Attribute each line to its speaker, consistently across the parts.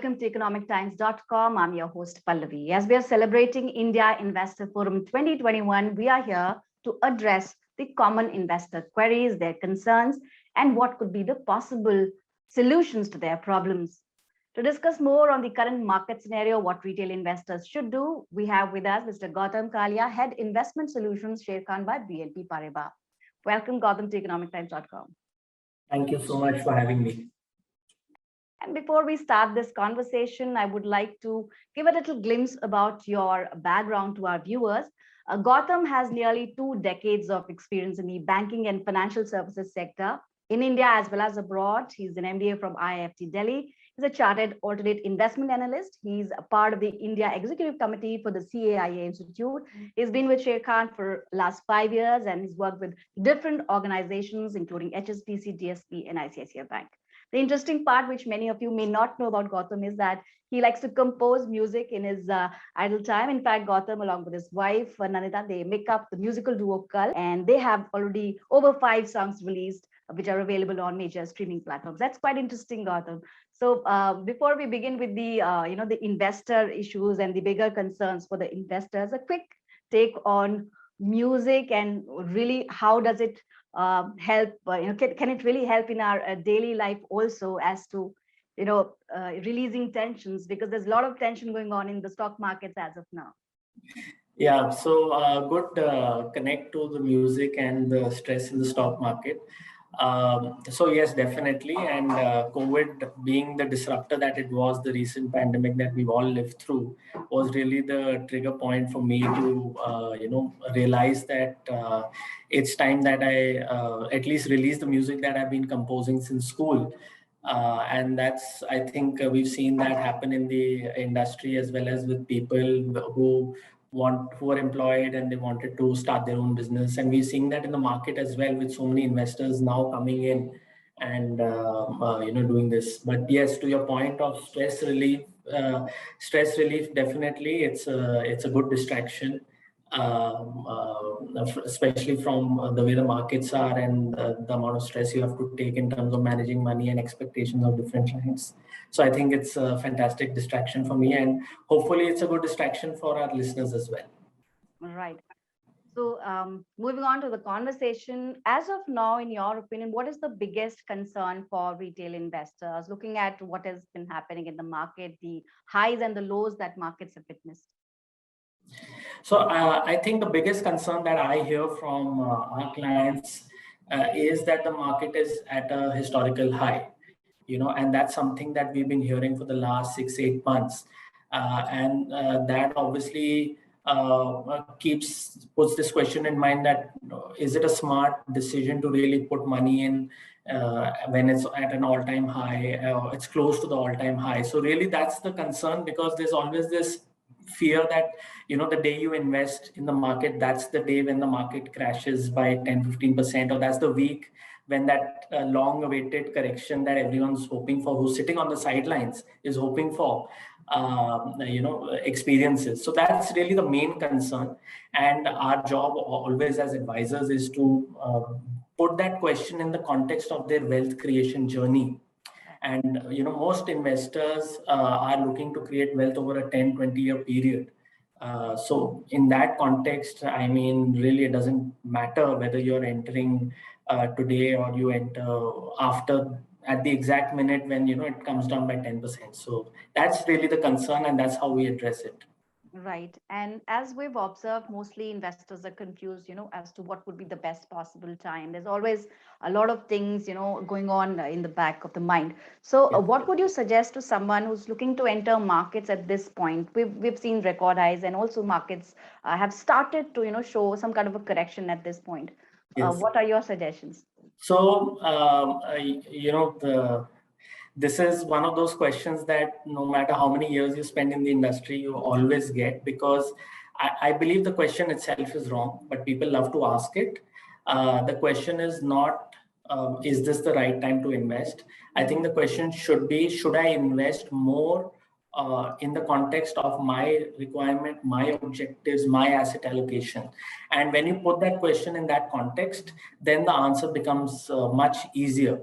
Speaker 1: welcome to economictimes.com. I'm your host Pallavi. As we are celebrating India Investor Forum 2021, we are here to address the common investor queries, their concerns, and what could be the possible solutions to their problems. To discuss more on the current market scenario, what retail investors should do, we have with us Mr. Gautam Kalia, Head Investment Solutions, Sharekhan by BNP Paribas. Welcome, Gautam, to economictimes.com.
Speaker 2: Thank you so much for having me.
Speaker 1: And before we start this conversation, I would like to give a little glimpse about your background to our viewers. Gautam has nearly 2 decades of experience in the banking and financial services sector in India as well as abroad. He's an MBA from IIFT Delhi. He's a chartered alternate investment analyst. He's a part of the India Executive Committee for the CAIA Institute. He's been with Sharekhan for last 5 years and he's worked with different organizations, including HSBC, DSP, and ICICI Bank. The interesting part, which many of you may not know about Gautam, is that he likes to compose music in his idle time. In fact, Gautam, along with his wife, Nanita, they make up the musical duo Kal, and they have already over 5 songs released, which are available on major streaming platforms. That's quite interesting, Gautam. So before we begin with the, the investor issues and the bigger concerns for the investors, a quick take on music and really how does it help, can it really help in our daily life also as to, releasing tensions, because there's a lot of tension going on in the stock markets as of now.
Speaker 2: Yeah, so good connect to the music and the stress in the stock market. So yes, definitely. And COVID being the disruptor that it was, the recent pandemic that we've all lived through, was really the trigger point for me to, realize that it's time that I at least release the music that I've been composing since school. And that's, I think we've seen that happen in the industry as well as with people who are employed and they wanted to start their own business. And we're seeing that in the market as well, with so many investors now coming in and doing this. But yes, to your point of stress relief, definitely it's a good distraction, especially from the way the markets are and the amount of stress you have to take in terms of managing money and expectations of different clients. So I think it's a fantastic distraction for me, and hopefully it's a good distraction for our listeners as well.
Speaker 1: Right. So moving on to the conversation, as of now, in your opinion, what is the biggest concern for retail investors, looking at what has been happening in the market, the highs and the lows that markets have witnessed?
Speaker 2: So I think the biggest concern that I hear from our clients is that the market is at a historical high. And that's something that we've been hearing for the last 6-8 months. And that obviously puts this question in mind that, is it a smart decision to really put money in when it's at an all-time high, it's close to the all-time high. So really that's the concern, because there's always this fear that, the day you invest in the market, that's the day when the market crashes by 10-15%, or that's the week when that long-awaited correction that everyone's hoping for, who's sitting on the sidelines is hoping for, experiences. So that's really the main concern. And our job always as advisors is to put that question in the context of their wealth creation journey. And, most investors are looking to create wealth over a 10-20 year period. So in that context, I mean, really, it doesn't matter whether you're entering today or you enter at the exact minute when, it comes down by 10%. So that's really the concern, and that's how we address it.
Speaker 1: Right. And as we've observed, mostly investors are confused, as to what would be the best possible time. There's always a lot of things, going on in the back of the mind. So what would you suggest to someone who's looking to enter markets at this point? We've seen record highs, and also markets have started to, show some kind of a correction at this point. Yes. What are your suggestions?
Speaker 2: So, this is one of those questions that no matter how many years you spend in the industry, you always get, because I believe the question itself is wrong, but people love to ask it. The question is not, is this the right time to invest? I think the question should be, should I invest more in the context of my requirement, my objectives, my asset allocation? And when you put that question in that context, then the answer becomes much easier.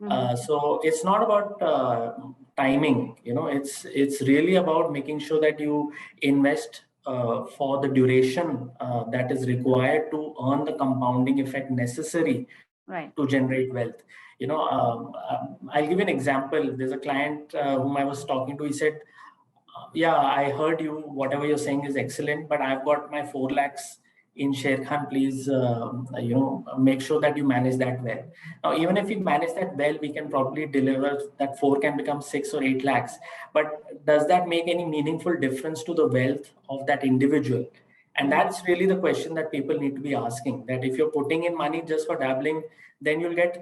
Speaker 2: So it's not about timing. It's really about making sure that you invest for the duration that is required to earn the compounding effect necessary
Speaker 1: Right.
Speaker 2: to generate wealth. I'll give you an example. There's a client whom I was talking to. He said, yeah, I heard you. Whatever you're saying is excellent, but I've got my 4 lakhs in Sharekhan. Please, make sure that you manage that well. Now, even if we manage that well, we can probably deliver that 4 can become 6 or 8 lakhs. But does that make any meaningful difference to the wealth of that individual? And that's really the question that people need to be asking. That if you're putting in money just for dabbling, then you'll get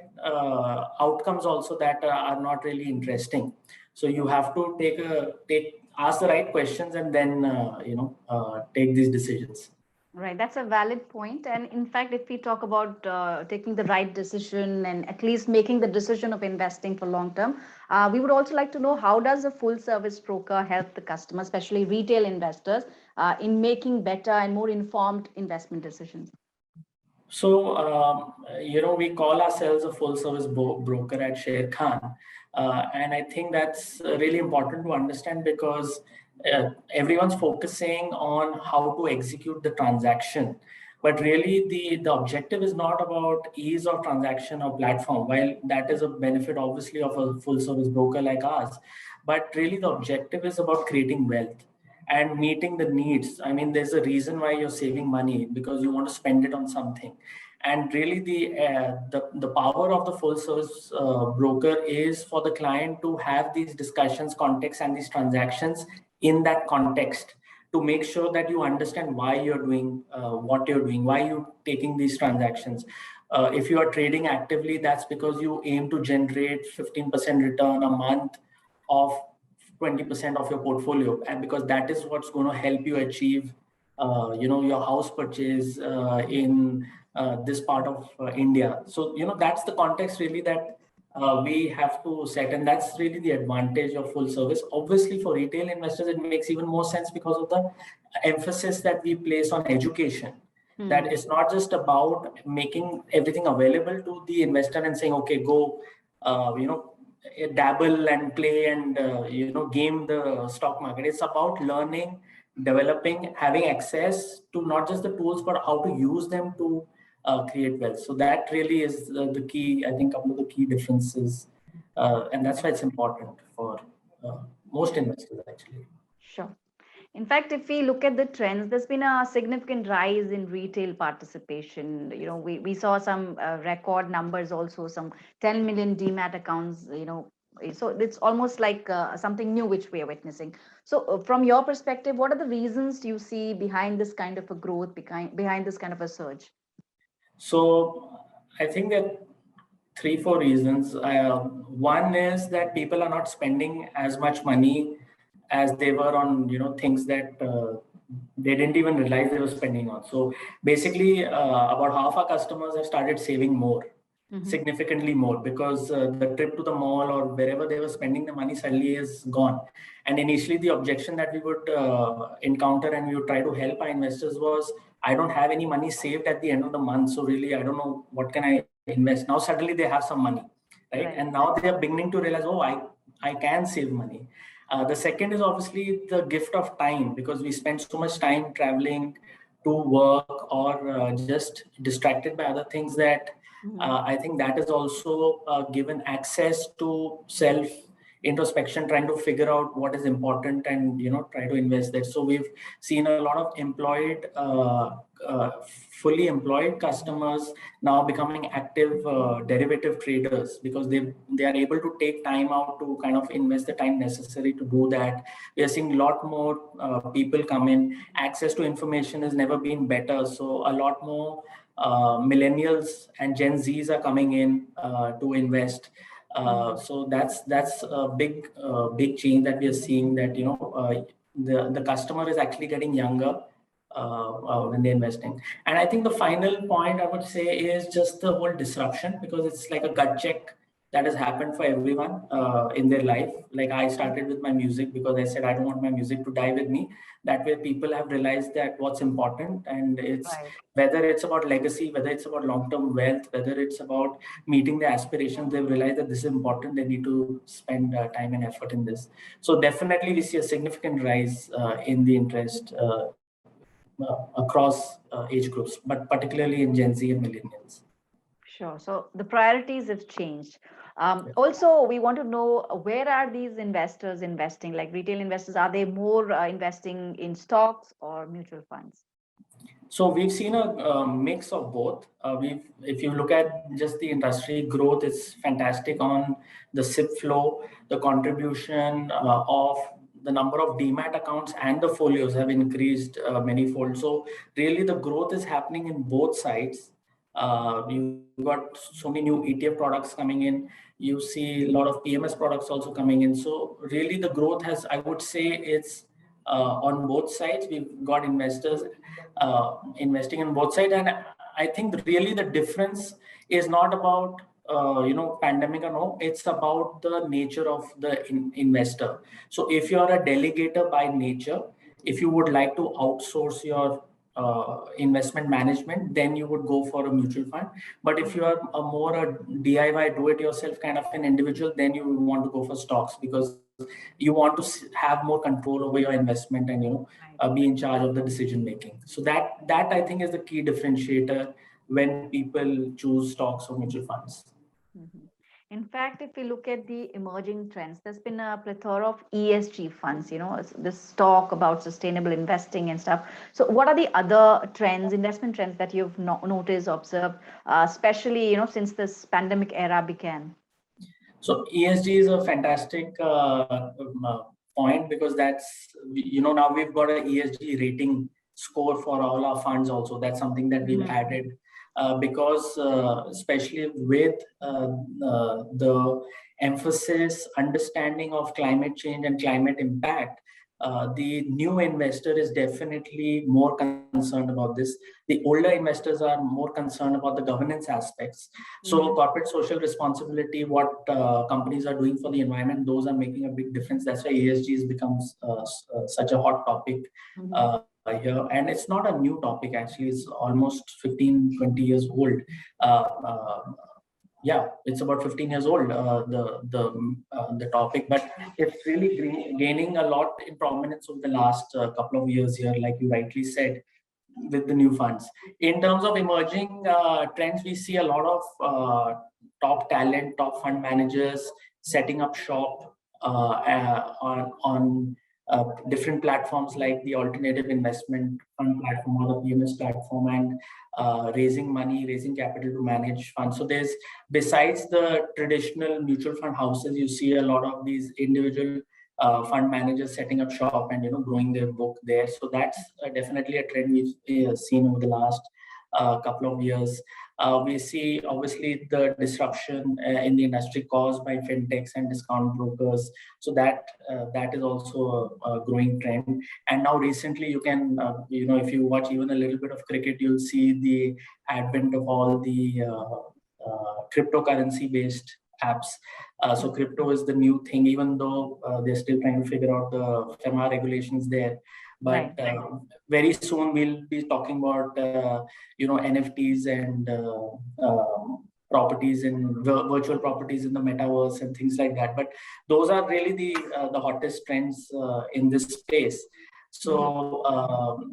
Speaker 2: outcomes also that are not really interesting. So you have to ask the right questions and then take these decisions.
Speaker 1: Right, that's a valid point. And in fact, if we talk about taking the right decision and at least making the decision of investing for long term, we would also like to know, how does a full service broker help the customer, especially retail investors, in making better and more informed investment decisions?
Speaker 2: So, we call ourselves a full service broker at Sharekhan. And I think that's really important to understand, because everyone's focusing on how to execute the transaction. But really, the objective is not about ease of transaction or platform, while that is a benefit, obviously, of a full service broker like ours. But really, the objective is about creating wealth and meeting the needs. I mean, there's a reason why you're saving money, because you want to spend it on something. And really, the power of the full service broker is for the client to have these discussions, context, and these transactions in that context, to make sure that you understand why you're doing what you're doing, why you're taking these transactions. If you are trading actively, that's because you aim to generate 15% return a month of 20% of your portfolio, and because that is what's going to help you achieve your house purchase in this part of India. So that's the context really that we have to set, and that's really the advantage of full service. Obviously, for retail investors, it makes even more sense because of the emphasis that we place on education. That it's not just about making everything available to the investor and saying, okay, go dabble and play and game the stock market. It's about learning, developing, having access to not just the tools, but how to use them to create wealth. So that really is the key, I think, couple of the key differences, and that's why it's important for most investors, actually.
Speaker 1: Sure. In fact, if we look at the trends, there's been a significant rise in retail participation. We saw some record numbers, also some 10 million demat accounts. So it's almost like something new which we are witnessing. So from your perspective, what are the reasons you see behind this kind of a growth, behind this kind of a surge?
Speaker 2: So I think that 3-4 reasons. One is that people are not spending as much money as they were on things that they didn't even realize they were spending on. So basically, about half our customers have started saving more, significantly more, because the trip to the mall or wherever they were spending the money suddenly is gone. And initially, the objection that we would encounter and we would try to help our investors was, I don't have any money saved at the end of the month, so really I don't know what can I invest. Now suddenly they have some money, right? And now they are beginning to realize, oh, I can save money. The second is obviously the gift of time, because we spend so much time traveling to work or just distracted by other things that I think that is also given access to self introspection, trying to figure out what is important and try to invest there. So we've seen a lot of fully employed customers now becoming active derivative traders, because they are able to take time out to kind of invest the time necessary to do that. We are seeing a lot more people come in. Access to information has never been better, so a lot more millennials and Gen Zs are coming in to invest. So that's a big change that we are seeing, that the customer is actually getting younger when they're investing. And I think the final point I would say is just the whole disruption, because it's like a gut check that has happened for everyone in their life. Like I started with my music because I said I don't want my music to die with me. That way, people have realized that what's important, and it's
Speaker 1: Right.
Speaker 2: whether it's about legacy, whether it's about long-term wealth, whether it's about meeting their aspirations. They've realized that this is important. They need to spend time and effort in this. So definitely, we see a significant rise in the interest across age groups, but particularly in Gen Z and millennials.
Speaker 1: Sure. So the priorities have changed. Also, we want to know where are these investors investing? Like retail investors, are they more investing in stocks or mutual funds?
Speaker 2: So we've seen a mix of both. If you look at just the industry growth, it's fantastic on the SIP flow, the contribution of the number of demat accounts and the folios have increased manyfold. So really, the growth is happening in both sides. You've got so many new ETF products coming in. You see a lot of PMS products also coming in. So really, the growth has, I would say, it's on both sides. We've got investors investing in both sides, and I think really the difference is not about pandemic or no. It's about the nature of the investor. So if you're a delegator by nature, if you would like to outsource your investment management, then you would go for a mutual fund. But if you are a DIY, do-it-yourself kind of an individual, then you would want to go for stocks, because you want to have more control over your investment, and be in charge of the decision making. So that I think is the key differentiator when people choose stocks or mutual funds.
Speaker 1: Mhm. In fact, if we look at the emerging trends, there's been a plethora of ESG funds, this talk about sustainable investing and stuff. So, what are the other trends, investment trends that you've noticed, observed, especially, since this pandemic era began?
Speaker 2: So ESG is a fantastic point, because that's, now we've got an ESG rating score for all our funds also. That's something that we've added because especially with the emphasis, understanding of climate change and climate impact, the new investor is definitely more concerned about this. The older investors are more concerned about the governance aspects. So corporate social responsibility, what companies are doing for the environment, those are making a big difference. That's why ESG becomes such a hot topic here. And it's not a new topic, actually. It's almost 15, 20 years old. Yeah, it's about 15 years old, the topic, but it's really gaining a lot in prominence over the last couple of years here, like you rightly said, with the new funds. In terms of emerging trends, we see a lot of top talent, top fund managers setting up shop on different platforms like the alternative investment fund platform or the PMS platform, and raising money, raising capital to manage funds. So there's, besides the traditional mutual fund houses, you see a lot of these individual fund managers setting up shop and growing their book there. So that's definitely a trend we've seen over the last couple of years. We see obviously the disruption in the industry caused by fintechs and discount brokers. So that is also a growing trend. And now recently, you can if you watch even a little bit of cricket, you'll see the advent of all the cryptocurrency based apps. So crypto is the new thing, even though they're still trying to figure out the FEMA regulations there. But very soon we'll be talking about NFTs and properties in virtual properties in the metaverse and things like that. But those are really the hottest trends in this space. So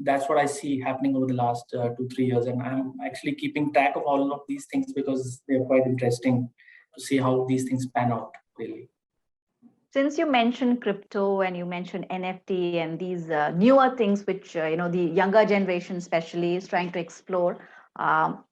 Speaker 2: that's what I see happening over the last 2-3 years, and I'm actually keeping track of all of these things because they're quite interesting to see how these things pan out, really.
Speaker 1: Since you mentioned crypto and you mentioned NFT and these newer things, which the younger generation especially is trying to explore,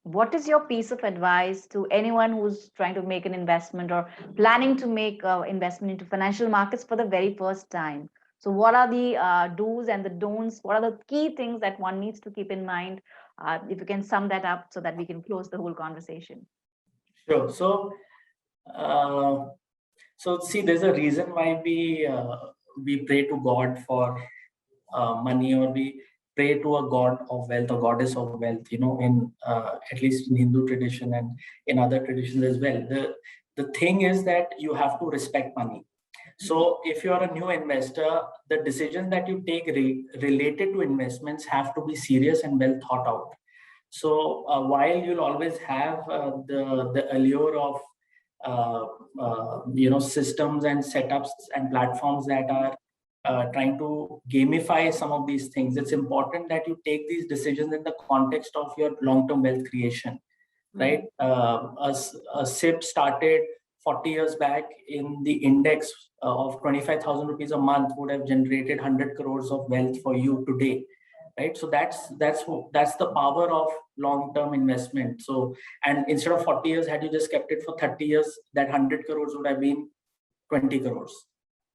Speaker 1: what is your piece of advice to anyone who's trying to make an investment or planning to make investment into financial markets for the very first time? So, what are the do's and the don'ts? What are the key things that one needs to keep in mind? If you can sum that up so that we can close the whole conversation.
Speaker 2: Sure. So see, there's a reason why we pray to God for money, or we pray to a god of wealth or goddess of wealth. In at least in Hindu tradition and in other traditions as well. The thing is that you have to respect money. So if you're a new investor, the decisions that you take related to investments have to be serious and well thought out. So while you'll always have the allure of systems and setups and platforms that are trying to gamify some of these things, it's important that you take these decisions in the context of your long-term wealth creation, right? A SIP started 40 years back in the index of 25,000 rupees a month would have generated 100 crores of wealth for you today, right? So that's the power of long-term investment. So, and instead of 40 years, had you just kept it for 30 years, that 100 crores would have been 20 crores,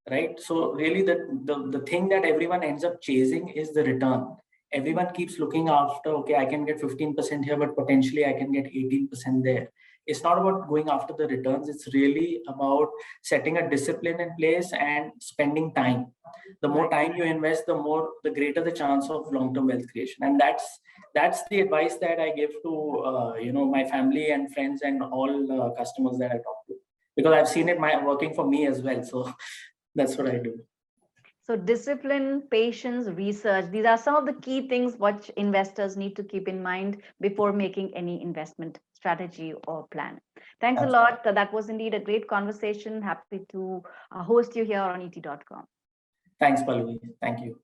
Speaker 2: right? So really the thing that everyone ends up chasing is the return. Everyone keeps looking after, okay, I can get 15% here, but potentially I can get 18% there. It's not about going after the returns. It's really about setting a discipline in place and spending time. The more time you invest, the greater the chance of long-term wealth creation. And that's the advice that I give to my family and friends and all customers that I talk to, because I've seen it working for me as well. So that's what I do.
Speaker 1: So discipline, patience, research, these are some of the key things which investors need to keep in mind before making any investment strategy or plan. Thanks a lot. That was indeed a great conversation. Happy to host you here on ET.com.
Speaker 2: Thanks, Pallavi. Thank you.